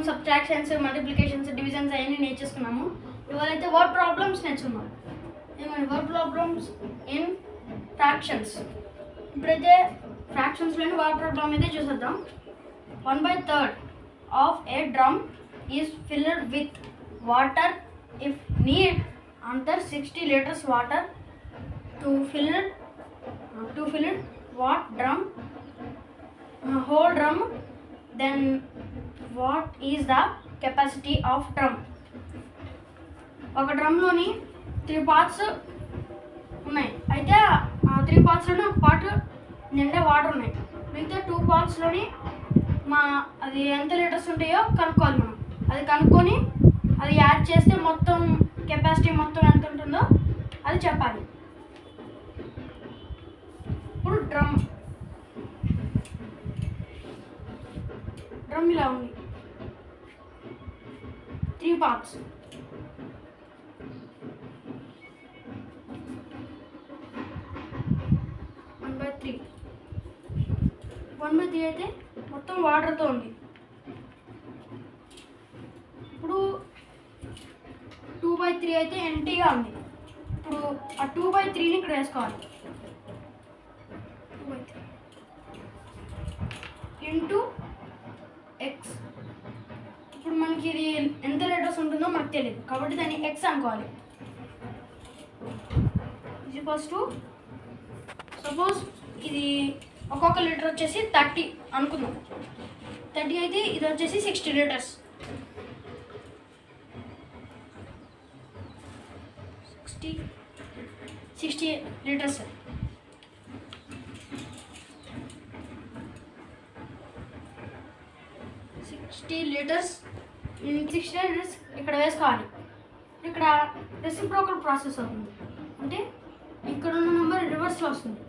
Subtractions, multiplications, divisions అవన్నీ నేర్చేసుకున్నాము. ఇవాళ అయితే వర్డ్ ప్రాబ్లమ్స్ నేర్చుకున్నాం. ఏమైనా వర్డ్ ప్రాబ్లమ్స్ ఇన్ ఫ్రాక్షన్స్. ఇప్పుడైతే ఫ్రాక్షన్స్లోని వర్డ్ ప్రాబ్లమ్ అయితే చూసేద్దాం. 1/3 of a drum is filled with water if need under 60 liters water to fill it what drum whole drum, then what is the capacity of drum. ఒక డ్రమ్లోని 3 parts ఉన్నాయి. అయితే ఆ 3 partsలోని ఒక part నిండా water ఉన్నాయి. మిగతా 2 partsలోని అది ఎంత లీటర్స్ ఉంటాయో కనుక్కోవాలి మనం. అది కనుక్కొని అది యాడ్ చేస్తే మొత్తం కెపాసిటీ మొత్తం ఎంత ఉంటుందో అది చెప్పాలి. ఇప్పుడు డ్రమ్ ఇలా ఉంది, 3 parts. వన్ బై త్రీ అయితే మొత్తం వాటర్తో ఉంది. ఇప్పుడు 2/3 అయితే ఎంటీగా ఉంది. ఇప్పుడు ఆ 2/3ని ఇక్కడ వేసుకోవాలి. 2/3 ఇంటూ ఎక్స్. ఇప్పుడు మనకి ఇది ఎంత లీటర్స్ ఉంటుందో మనకు తెలియదు కాబట్టి దాన్ని ఎక్స్ అనుకోవాలి. ఈక్వల్స్ టు సపోజ్ ఇది ఒక్కొక్క లీటర్ వచ్చేసి 30 అనుకుందాం. 30 అయితే ఇది వచ్చేసి 60 లీటర్స్. 60 లీటర్స్. $60 లీటర్స్ ఇక్కడ వేసుకోవాలి. ఇక్కడ రెసిప్రోకల్ ప్రాసెస్ అవుతుంది. అంటే ఇక్కడ ఉన్న నెంబర్ రివర్స్లో వస్తుంది.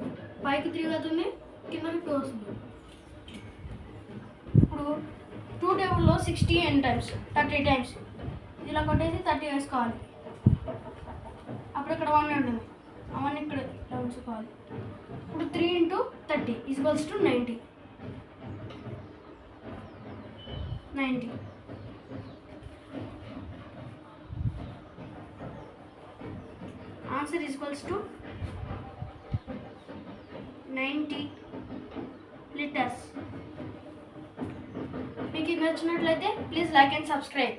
పైకి 3 అవుతుంది, కిందకి 2 వస్తుంది. ఇప్పుడు 2 టేబుల్లో 60 ఎన్ టైమ్స్ 30 టైమ్స్ ఇలా కొట్టేసి 30 వేసుకోవాలి. అప్పుడు ఇక్కడ 1 ఉంటుంది, అవన్నీ ఇక్కడ ఇలా ఉంచుకోవాలి. ఇప్పుడు 3 × 30 equals to 90. Answer equals to 90 litres. మీకు ఇది నచ్చినట్లయితే ప్లీజ్ లైక్ అండ్ సబ్స్క్రైబ్.